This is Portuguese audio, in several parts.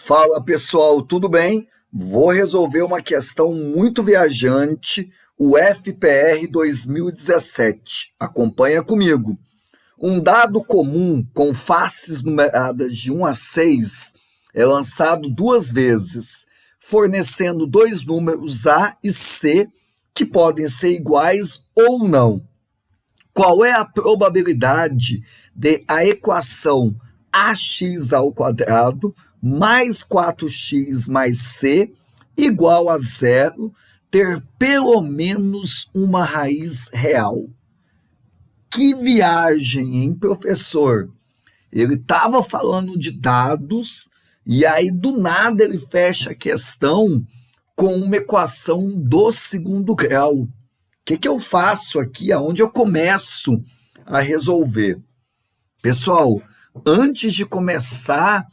Fala pessoal, tudo bem? Vou resolver uma questão muito viajante, o FPR 2017. Acompanha comigo. Um dado comum com faces numeradas de 1 a 6 é lançado duas vezes, fornecendo dois números A e C que podem ser iguais ou não. Qual é a probabilidade de a equação ax ao quadrado mais 4x mais c igual a zero ter pelo menos uma raiz real? Que viagem, hein, professor? Ele estava falando de dados e aí do nada ele fecha a questão com uma equação do segundo grau. O que eu faço aqui? Aonde eu começo a resolver? Pessoal, antes de começar a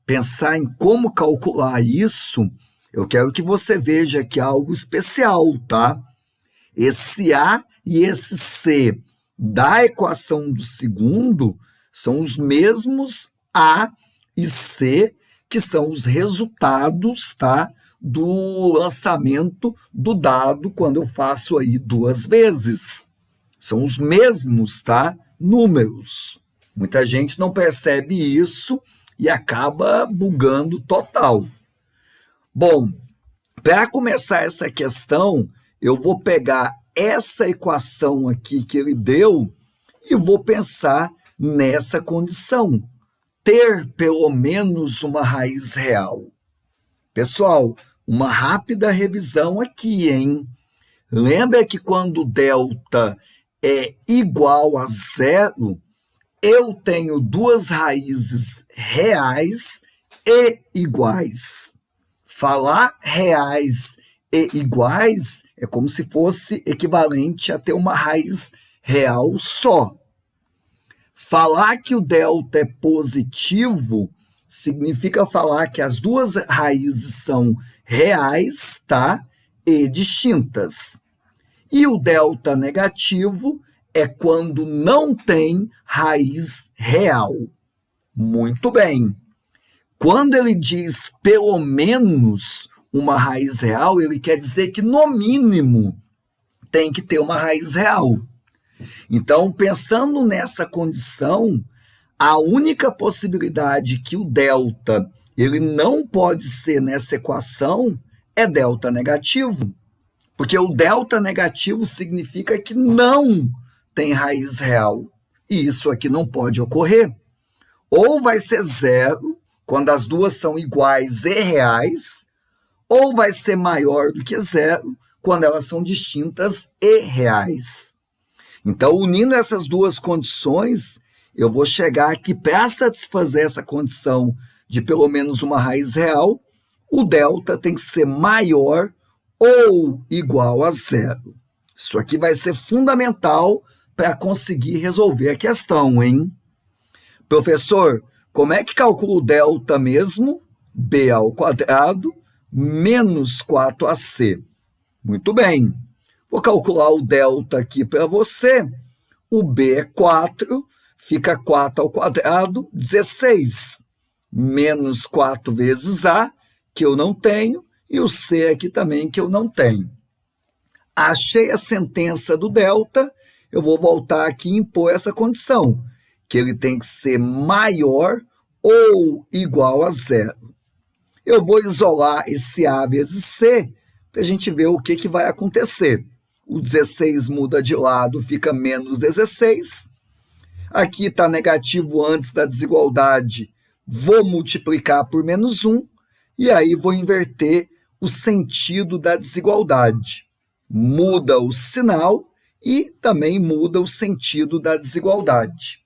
pensar em como calcular isso, eu quero que você veja aqui algo especial, tá? Esse A e esse C da equação do segundo são os mesmos A e C que são os resultados, tá? Do lançamento do dado quando eu faço aí duas vezes. São os mesmos, tá? Números. Muita gente não percebe isso e acaba bugando total. Bom, para começar essa questão, eu vou pegar essa equação aqui que ele deu e vou pensar nessa condição. Ter pelo menos uma raiz real. Pessoal, uma rápida revisão aqui, hein? Lembra que quando delta é igual a zero, eu tenho duas raízes reais e iguais. Falar reais e iguais é como se fosse equivalente a ter uma raiz real só. Falar que o delta é positivo significa falar que as duas raízes são reais, tá? E distintas. E o delta negativo é quando não tem raiz real. Muito bem. Quando ele diz pelo menos uma raiz real, ele quer dizer que no mínimo tem que ter uma raiz real. Então, pensando nessa condição, a única possibilidade que o delta ele não pode ser nessa equação é delta negativo. Porque o delta negativo significa que não tem raiz real. E isso aqui não pode ocorrer. Ou vai ser zero, quando as duas são iguais e reais, ou vai ser maior do que zero, quando elas são distintas e reais. Então, unindo essas duas condições, eu vou chegar aqui para satisfazer essa condição de pelo menos uma raiz real, o delta tem que ser maior ou igual a zero. Isso aqui vai ser fundamental para conseguir resolver a questão, hein? Professor, como é que calcula o delta mesmo? B ao quadrado menos 4ac. Muito bem. Vou calcular o delta aqui para você. O B é 4, fica 4 ao quadrado, 16. Menos 4 vezes A, que eu não tenho, e o C aqui também, que eu não tenho. Achei a sentença do delta, eu vou voltar aqui e impor essa condição, que ele tem que ser maior ou igual a zero. Eu vou isolar esse A vezes C, para a gente ver o que vai acontecer. O 16 muda de lado, fica menos 16. Aqui está negativo antes da desigualdade, vou multiplicar por menos 1, e aí vou inverter o sentido da desigualdade. Muda o sinal e também muda o sentido da desigualdade.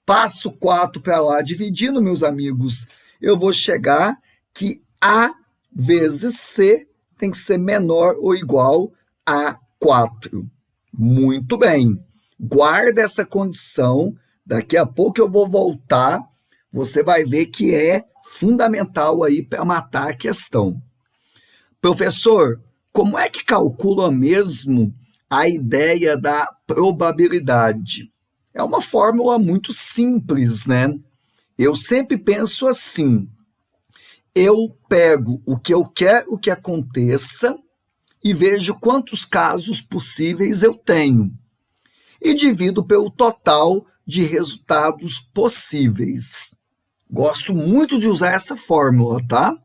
Passo 4 para lá dividindo, meus amigos, eu vou chegar que A vezes C tem que ser menor ou igual a 4. Muito bem. Guarda essa condição, daqui a pouco eu vou voltar, você vai ver que é fundamental aí para matar a questão. Professor, como é que calcula mesmo a ideia da probabilidade? É uma fórmula muito simples, né? Eu sempre penso assim, eu pego o que eu quero que aconteça e vejo quantos casos possíveis eu tenho e divido pelo total de resultados possíveis. Gosto muito de usar essa fórmula, tá?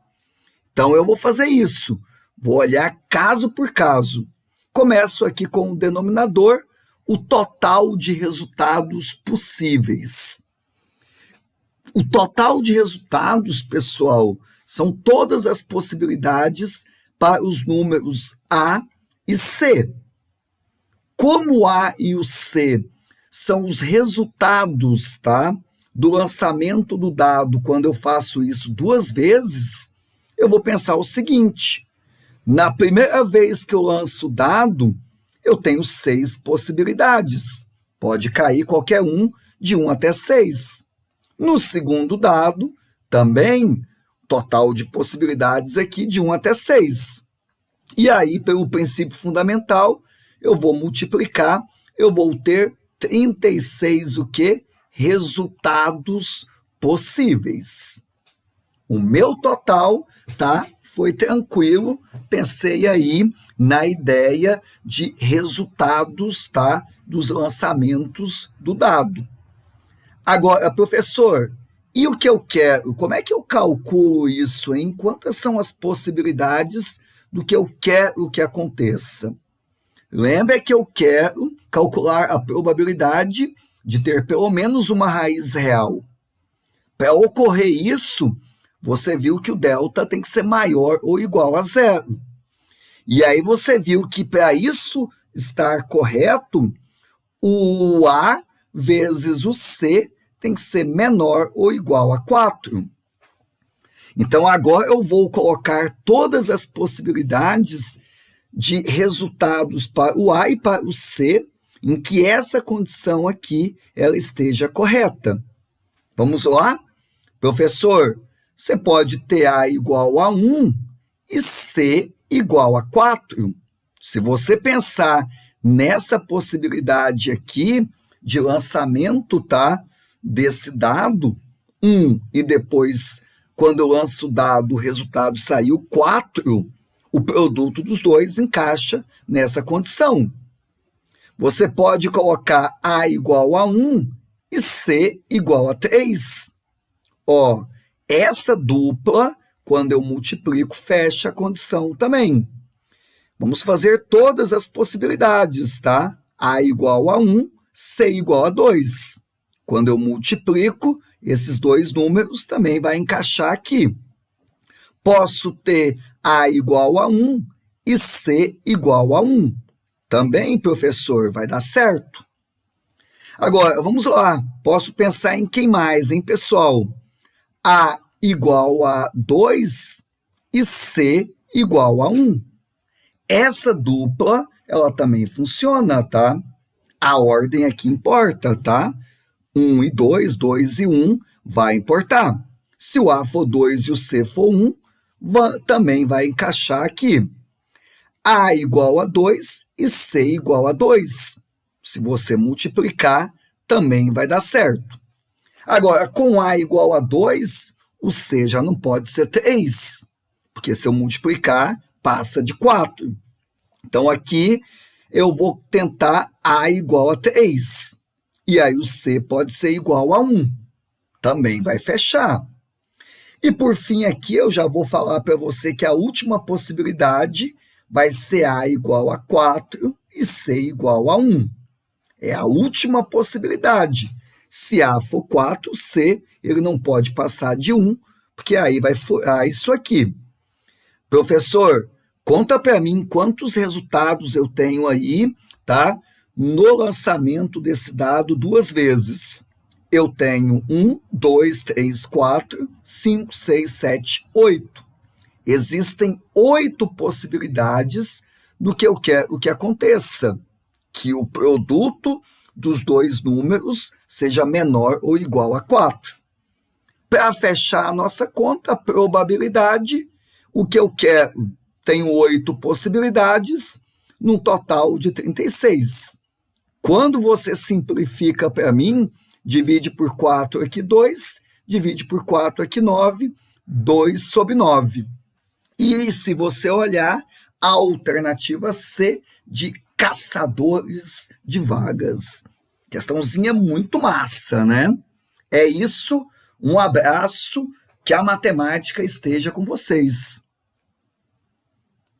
Então eu vou fazer isso. Vou olhar caso por caso. Começo aqui com o denominador, o total de resultados possíveis. O total de resultados, pessoal, são todas as possibilidades para os números A e C. Como o A e o C são os resultados, tá, do lançamento do dado, quando eu faço isso 2 vezes, eu vou pensar o seguinte: na primeira vez que eu lanço o dado, eu tenho 6 possibilidades. Pode cair qualquer um de 1 até 6. No segundo dado, também, total de possibilidades aqui de 1 até 6. E aí, pelo princípio fundamental, eu vou multiplicar, eu vou ter 36 o quê? Resultados possíveis. O meu total, tá? Foi tranquilo, pensei aí na ideia de resultados, tá? Dos lançamentos do dado. Agora, professor, e o que eu quero? Como é que eu calculo isso, hein? Quantas são as possibilidades do que eu quero que aconteça? Lembra que eu quero calcular a probabilidade de ter pelo menos uma raiz real. Para ocorrer isso, você viu que o delta tem que ser maior ou igual a 0. E aí você viu que para isso estar correto, o A vezes o C tem que ser menor ou igual a 4. Então, agora eu vou colocar todas as possibilidades de resultados para o A e para o C, em que essa condição aqui ela esteja correta. Vamos lá? Professor, você pode ter A igual a 1 e C igual a 4. Se você pensar nessa possibilidade aqui de lançamento, tá, desse dado, 1, e depois, quando eu lanço o dado, o resultado saiu 4, o produto dos dois encaixa nessa condição. Você pode colocar A igual a 1 e C igual a 3. Ó, essa dupla, quando eu multiplico, fecha a condição também. Vamos fazer todas as possibilidades, tá? A igual a 1, C igual a 2. Quando eu multiplico, esses dois números também vai encaixar aqui. Posso ter A igual a 1 e C igual a 1. Também, professor, vai dar certo. Agora, vamos lá. Posso pensar em quem mais, hein, pessoal? A igual a 2 e C igual a 1. Essa dupla, ela também funciona, tá? A ordem aqui importa, tá? 1 e 2, 2 e 1 vai importar. Se o A for 2 e o C for 1, também vai encaixar aqui. A igual a 2 e C igual a 2. Se você multiplicar, também vai dar certo. Agora, com A igual a 2, o C já não pode ser 3, porque se eu multiplicar, passa de 4. Então, aqui eu vou tentar A igual a 3. E aí o C pode ser igual a 1. Também vai fechar. E por fim aqui eu já vou falar para você que a última possibilidade vai ser A igual a 4 e C igual a 1. É a última possibilidade. Se A for 4, C ele não pode passar de 1, porque aí vai furar isso aqui. Professor, conta para mim quantos resultados eu tenho aí, tá? No lançamento desse dado 2 vezes. Eu tenho 1, 2, 3, 4, 5, 6, 7, 8. Existem 8 possibilidades do que eu quero que aconteça. Que o produto dos dois números seja menor ou igual a 4. Para fechar a nossa conta, a probabilidade, o que eu quero, tenho 8 possibilidades, num total de 36. Quando você simplifica para mim, divide por 4 aqui 2, divide por 4 aqui 9, 2 sobre 9. E se você olhar, a alternativa C de caçadores de vagas. Questãozinha muito massa, né? É isso, um abraço, que a matemática esteja com vocês.